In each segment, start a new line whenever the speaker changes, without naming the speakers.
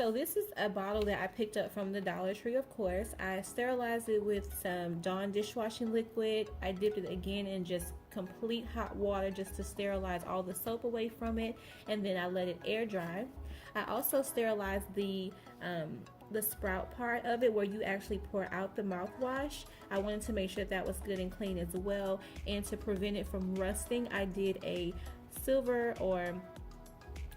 So this is a bottle that I picked up from the Dollar Tree, of course. I sterilized it with some Dawn dishwashing liquid. I dipped it again in just complete hot water just to sterilize all the soap away from it, and then I let it air dry. I also sterilized the sprout part of it where you actually pour out the mouthwash. I wanted to make sure that was good and clean as well, and to prevent it from rusting, I did a silver, or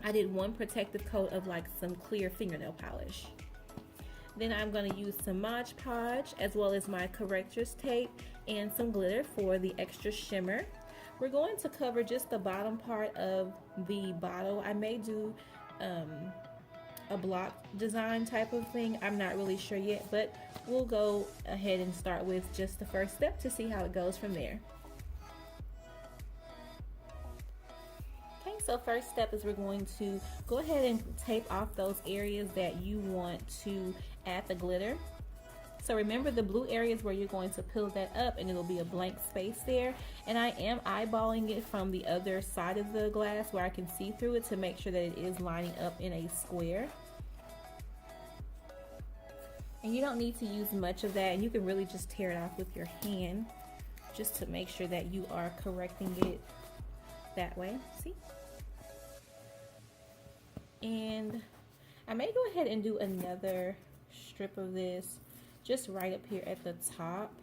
I did one protective coat of like some clear fingernail polish. Then I'm going to use some Mod Podge as well as my corrector's tape and some glitter for the extra shimmer. We're going to cover just the bottom part of the bottle. I may do a block design type of thing. I'm not really sure yet, but we'll go ahead and start with just the first step to see how it goes from there. So first step is we're going to go ahead and tape off those areas that you want to add the glitter. So remember, the blue areas where you're going to peel that up and it'll be a blank space there. And I am eyeballing it from the other side of the glass where I can see through it to make sure that it is lining up in a square. And you don't need to use much of that, and you can really just tear it off with your hand just to make sure that you are correcting it that way. See? And I may go ahead and do another strip of this just right up here at the top.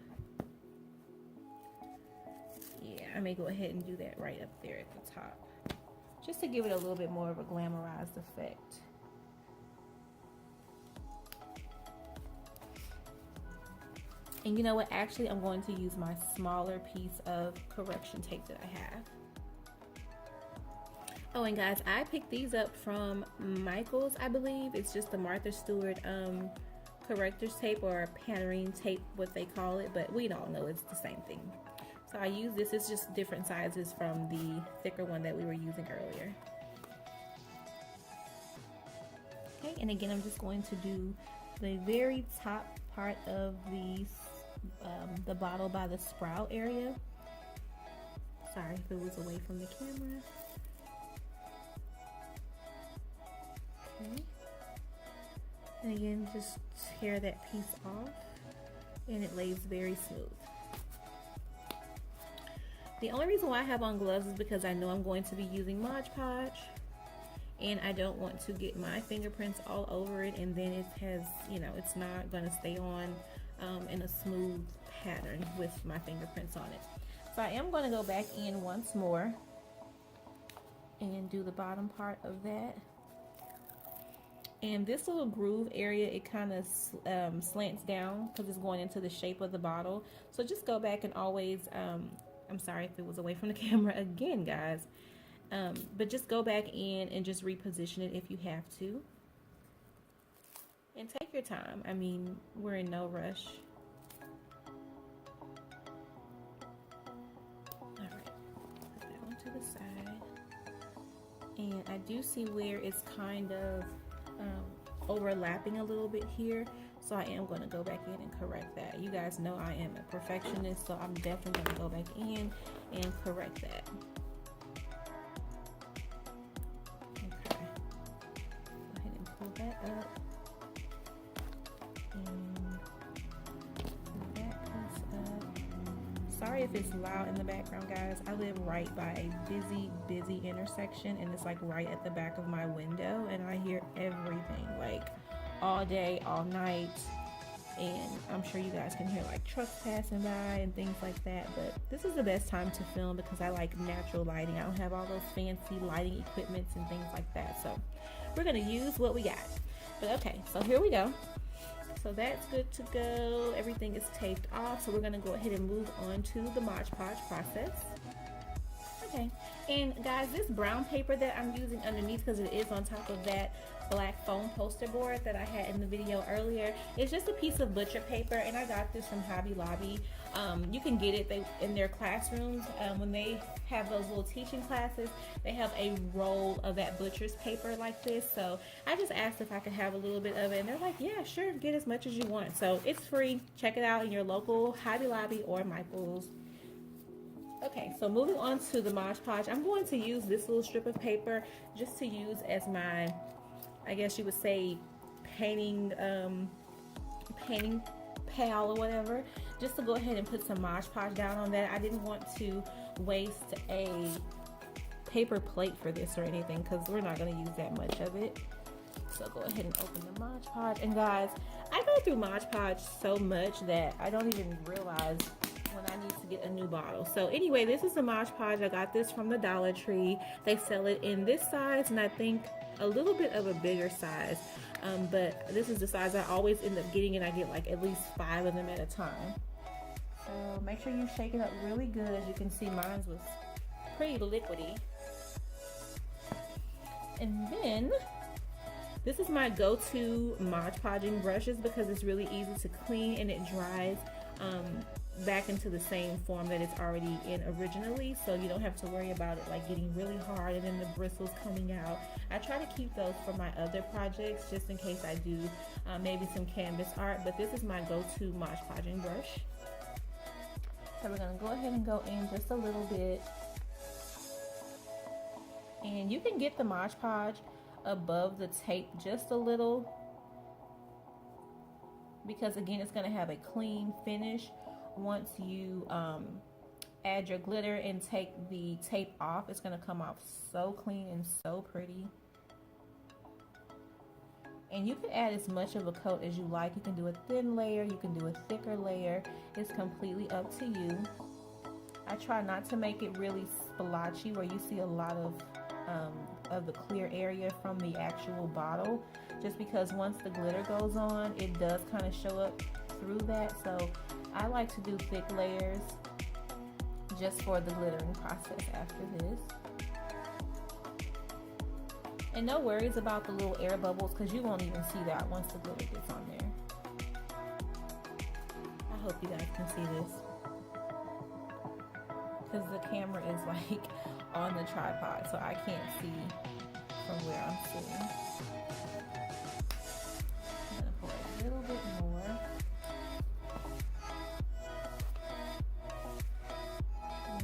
Yeah, I may go ahead and do that right up there at the top just to give it a little bit more of a glamorized effect. And you know what, actually I'm going to use my smaller piece of correction tape that I have. Oh, and guys, I picked these up from Michael's, I believe. It's just the Martha Stewart corrector's tape, or patterning tape, what they call it, but we all know it's the same thing. So I use this. It's just different sizes from the thicker one that we were using earlier. Okay, and again, I'm just going to do the very top part of the bottle by the sprout area. Sorry if it was away from the camera. Okay. And again, just tear that piece off, and it lays very smooth. The only reason why I have on gloves is because I know I'm going to be using Mod Podge, and I don't want to get my fingerprints all over it, and then it has, you know, it's not going to stay on in a smooth pattern with my fingerprints on it. So I am going to go back in once more and do the bottom part of that. And this little groove area, it kind of slants down because it's going into the shape of the bottle. So just go back and always, I'm sorry if it was away from the camera again, guys. But just go back in and just reposition it if you have to. And take your time. I mean, we're in no rush. All right, put that one to the side. And I do see where it's kind of overlapping a little bit here, so I am going to go back in and correct that. You guys know I am a perfectionist, so I'm definitely going to go back in and correct that. Okay, go ahead and pull that up, and pull that piece up. Sorry if it's loud in the background, guys. I live right by a busy intersection, and it's like right at the back of my window, and I hear everything like all day, all night. And I'm sure you guys can hear like trucks passing by and things like that, but this is the best time to film because I like natural lighting. I don't have all those fancy lighting equipments and things like that, so we're gonna use what we got. But okay, so here we go. So that's good to go. Everything is taped off, so we're gonna go ahead and move on to the Mod Podge process. Okay, and guys, this brown paper that I'm using underneath, because it is on top of that black foam poster board that I had in the video earlier, it's just a piece of butcher paper, and I got this from Hobby Lobby. You can get it in their classrooms when they have those little teaching classes. They have a roll of that butcher's paper like this, so I just asked if I could have a little bit of it, and they're like, yeah, sure, get as much as you want. So it's free. Check it out in your local Hobby Lobby or Michael's. Okay, so moving on to the Mod Podge, I'm going to use this little strip of paper just to use as my, I guess you would say, painting pal or whatever, just to go ahead and put some Mod Podge down on that. I didn't want to waste a paper plate for this or anything because we're not going to use that much of it. So go ahead and open the Mod Podge. And guys, I go through Mod Podge so much that I don't even realize when I need to get a new bottle. So anyway, this is the Mod Podge. I got this from the Dollar Tree. They sell it in this size and I think a little bit of a bigger size. But this is the size I always end up getting, and I get like at least 5 of them at a time. So make sure you shake it up really good. As you can see, mine was pretty liquidy. And then this is my go-to Mod Podging brushes because it's really easy to clean and it dries back into the same form that it's already in originally, so you don't have to worry about it like getting really hard and then the bristles coming out. I try to keep those for my other projects just in case I do maybe some canvas art, but this is my go-to Mod Podging brush. So we're going to go ahead and go in just a little bit, and you can get the Mod Podge above the tape just a little because again it's going to have a clean finish once you add your glitter and take the tape off. It's going to come off so clean and so pretty. And you can add as much of a coat as you like. You can do a thin layer, you can do a thicker layer. It's completely up to you. I try not to make it really splotchy where you see a lot of the clear area from the actual bottle, just because once the glitter goes on, it does kind of show up through that. So I like to do thick layers just for the glittering process after this. And no worries about the little air bubbles because you won't even see that once the glitter gets on there. I hope you guys can see this because the camera is like on the tripod, so I can't see from where I'm sitting. I'm gonna pour a little bit more.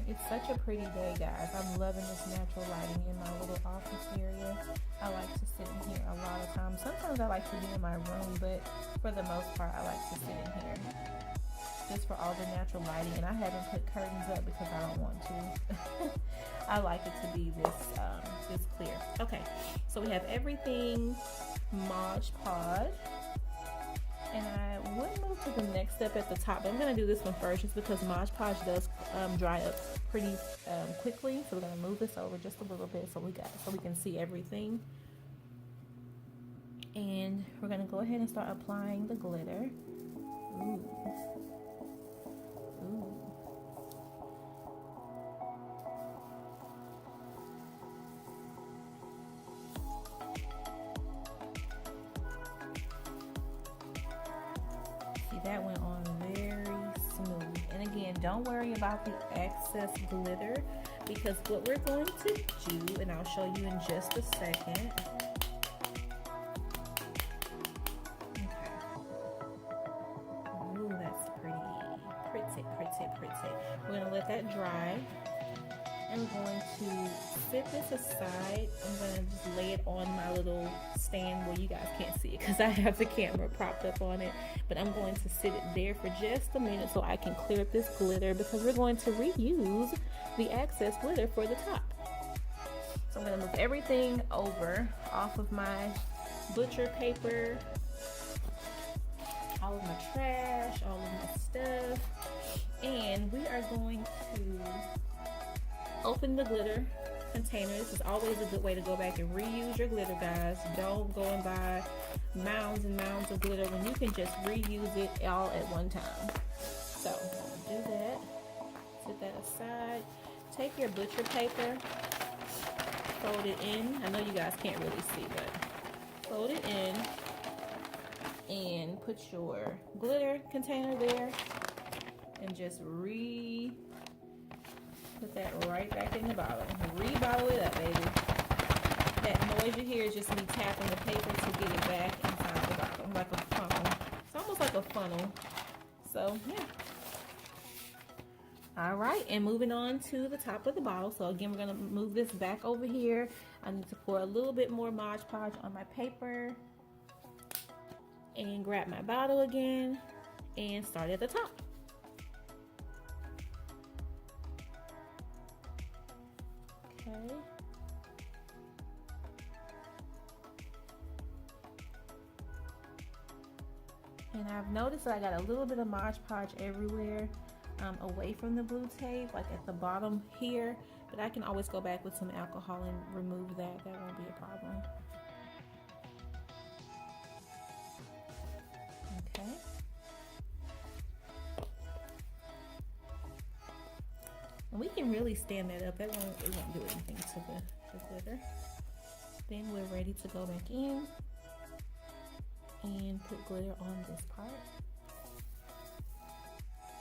It's such a pretty day, guys. I'm loving this natural lighting in my little office area. I like to sit in here a lot of times. Sometimes I like to be in my room, but for the most part, I like to sit in here just for all the natural lighting. And I haven't put curtains up because I don't want to. I like it to be this clear. Okay, so we have everything Mod Podge. And I would move to the next step at the top, but I'm going to do this one first just because Mod Podge does dry up pretty quickly. So we're going to move this over just a little bit so we can see everything. And we're going to go ahead and start applying the glitter. Ooh. Ooh. That went on very smooth. And again, don't worry about the excess glitter because what we're going to do, and I'll show you in just a second. Okay. Ooh, that's pretty. We're going to let that dry. I'm going to set this aside. I'm going to just lay it on my little stand where you guys can't see it because I have the camera propped up on it. But I'm going to sit it there for just a minute so I can clear up this glitter because we're going to reuse the excess glitter for the top. So I'm going to move everything over off of my butcher paper, all of my trash, all of my stuff. And we are going to open the glitter container. This is always a good way to go back and reuse your glitter, guys. Don't go and buy mounds and mounds of glitter when you can just reuse it all at one time. So do that. Set that aside. Take your butcher paper, fold it in. I know you guys can't really see, but fold it in and put your glitter container there and just put that right back in the bottle. Re-bottle it up, baby. That noise you hear is just me tapping the paper to get it back inside the bottle, like a funnel. It's almost like a funnel. So, yeah. All right, and moving on to the top of the bottle. So again, we're gonna move this back over here. I need to pour a little bit more Mod Podge on my paper. and grab my bottle again and start at the top. Okay. And I've noticed that I got a little bit of Mod Podge everywhere, away from the blue tape, like at the bottom here, but I can always go back with some alcohol and remove that. That won't be a problem. Okay. And we can really stand that up. It won't do anything to the glitter. Then we're ready to go back in and put glitter on this part.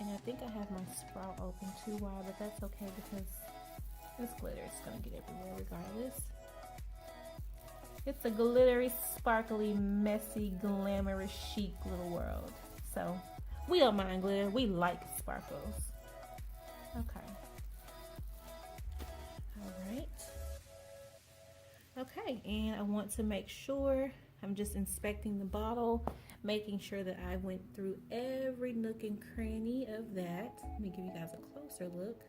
And I think I have my sprout open too wide, but that's okay because this glitter is gonna get everywhere regardless. It's a glittery, sparkly, messy, glamorous, chic little world. So we don't mind glitter, we like sparkles. Okay. All right. Okay, and I want to make sure I'm just inspecting the bottle, making sure that I went through every nook and cranny of that. Let me give you guys a closer look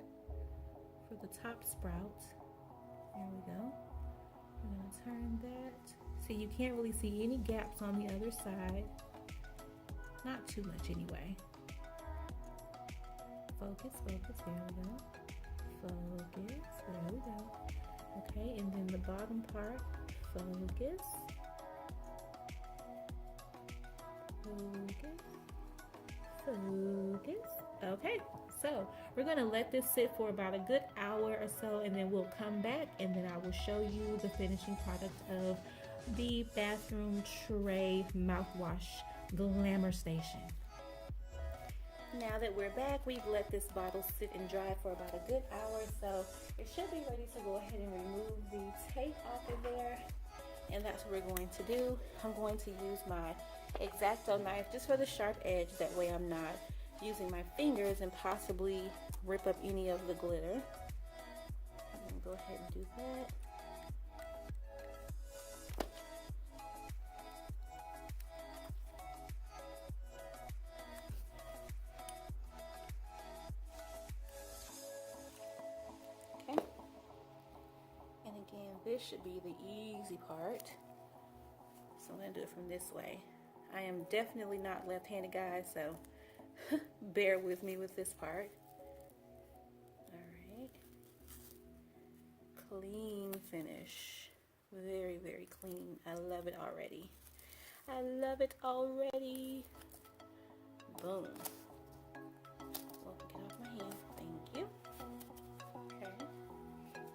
for the top sprout. There we go. I'm gonna turn that. See, you can't really see any gaps on the other side. Not too much anyway. Focus, focus, there we go. Focus, there we go. Okay, and then the bottom part, focus. Focus, focus. Okay, so we're gonna let this sit for about a good hour or so, and then we'll come back and then I will show you the finishing product of the bathroom tray mouthwash glamour station. Now that we're back, we've let this bottle sit and dry for about a good hour, so it should be ready to go ahead and remove the tape off of there, and that's what we're going to do. I'm going to use my X-Acto knife just for the sharp edge, that way I'm not using my fingers and possibly rip up any of the glitter. I'm going to go ahead and do that. Okay. And again, this should be the easy part. So I'm going to do it from this way. I am definitely not left-handed, guys, so bear with me with this part. All right. Clean finish. Very, very clean. I love it already. I love it already. Boom. Well, get off my hand. Thank you. Okay.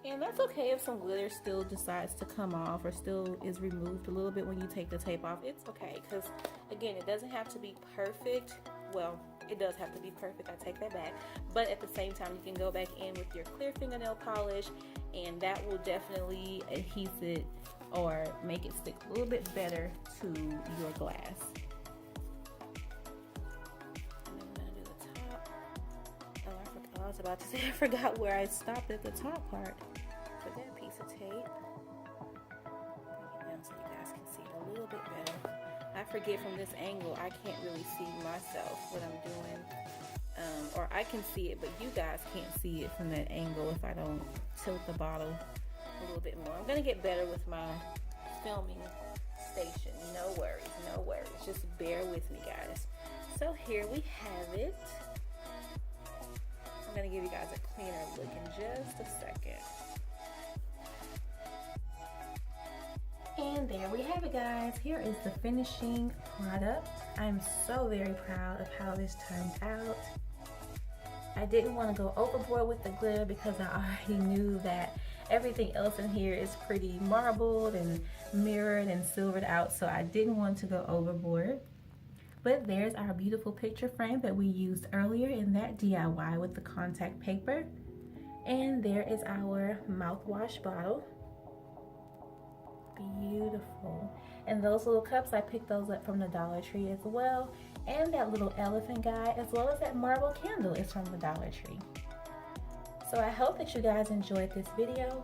And that's okay if some glitter still decides to come off or still is removed a little bit when you take the tape off. It's okay, because again, it doesn't have to be perfect. Well, it does have to be perfect, I take that back, but at the same time you can go back in with your clear fingernail polish and that will definitely adhese it or make it stick a little bit better to your glass. And then I'm gonna do the top. Oh, I was about to say I forgot where I stopped at the top part for that piece of tape. Bring it down so you guys can see it a little bit better. I forget from this angle, I can't really see myself, what I'm doing. Or I can see it, but you guys can't see it from that angle if I don't tilt the bottle a little bit more. I'm gonna get better with my filming station. No worries, no worries. Just bear with me, guys. So here we have it. I'm gonna give you guys a cleaner look in just a second. And there we have it, guys. Here is the finishing product. I'm so very proud of how this turned out. I didn't want to go overboard with the glitter because I already knew that everything else in here is pretty marbled and mirrored and silvered out, so I didn't want to go overboard. But there's our beautiful picture frame that we used earlier in that DIY with the contact paper. And there is our mouthwash bottle. Beautiful. And those little cups, I picked those up from the Dollar Tree as well. And that little elephant guy, as well as that marble candle, is from the Dollar Tree. So I hope that you guys enjoyed this video.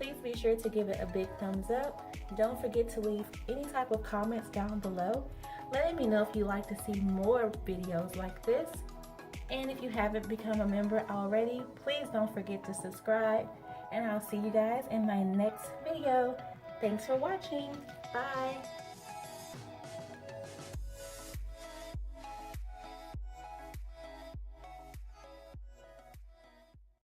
Please be sure to give it a big thumbs up. Don't forget to leave any type of comments down below. letting me know if you'd like to see more videos like this. And if you haven't become a member already, please don't forget to subscribe. And I'll see you guys in my next video. Thanks for watching. Bye.